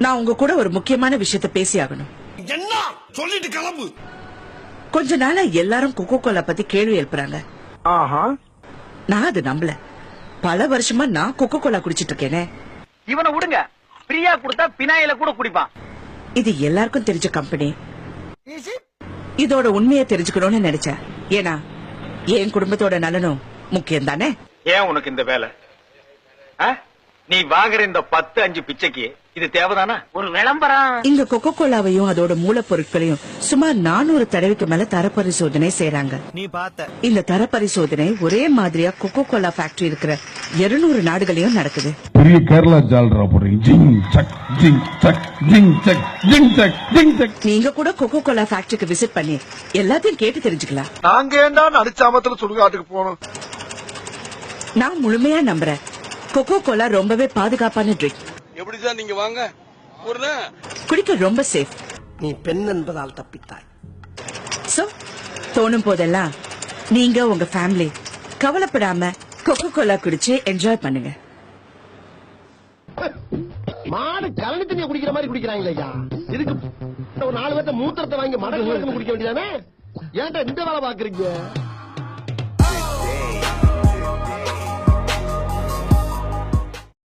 நான் உங்க கூட ஒரு முக்கியமான விஷயத்த பேசி ஆகணும். என்ன சொல்லிட்டு கிளம்பு. கொஞ்ச நாளா எல்லாரும் கொக்கோ கோலா பத்தி கேள்வி எழுப்புறாங்க. நான் அது நம்பல. பல வருஷமா நான் கொக்கோ கோலா குடிச்சிட்டு இருக்கேனே. இவனை விடுங்க, பிரியா கொடுத்தா பினாயில கூட குடிப்பான். இது எல்லாருக்கும் தெரிஞ்ச கம்பெனி. இதோட உண்மையை தெரிஞ்சுக்கணும்னு நினைச்சேன். ஏன்னா என் குடும்பத்தோட நலனும் முக்கியம் தானே. ஏன் உனக்கு இந்த வேலை? நீ வாங்குற இந்த 10-5 பிச்சைக்கு இது தேவைதானா? ஒரு விளம்பரம். இங்க கொக்கோ கோலாவையும் அதோட மூலப்பொருட்களையும் சுமார் 400 தடவைக்கு மேல தரப்பரிசோதனை செய்யறாங்க. நீ பார்த்த இந்த தரப்பரிசோதனை ஒரே மாதிரியா கொக்கோ கோலா ஃபேக்டரி இருக்கிற 200 நாடுகளையும் நடக்குது. பெரிய கேரளா ஜால்ரா போறீங்க. ஜிங் சக் ஜிங் சக் ஜிங் சக் ஜிங் சக் ஜிங் சக். நீங்க கூட கொக்கோ கோலா ஃபேக்டரிக்கு விசிட் பண்ணி எல்லாத்தையும் கேட்டு தெரிஞ்சுக்கலாம். நாங்க ஏண்டா நடிச்சாமத்துல சுடுகாட்டுக்கு போனோம். நான் முழுமையா நம்புறேன். கொக்கோ கோலா ரொம்பவே பாதுகாப்பான ட்ரிங்க். எப்படிதான் நீங்க வாங்க குடிக்க ரொம்ப சேஃப். நீ பெண் என்பதால் தப்பித்தாய். சோ தோணும் போதெல்லாம் நீங்க உங்க ஃபேமிலி கவலைப்படாம கொக்கோ கோலா குடிச்சு என்ஜாய் பண்ணுங்க. மாடு கலனி தண்ணியை குடிக்கிற மாதிரி குடிக்கிறாங்களே ஐயா. இதுக்கு ஒரு 4 பேர்த்த மூத்திரத்தை வாங்கி மடங்கு குடிக்க வேண்டியதானே. ஏன்டா இந்த வேலை பாக்குறீங்க?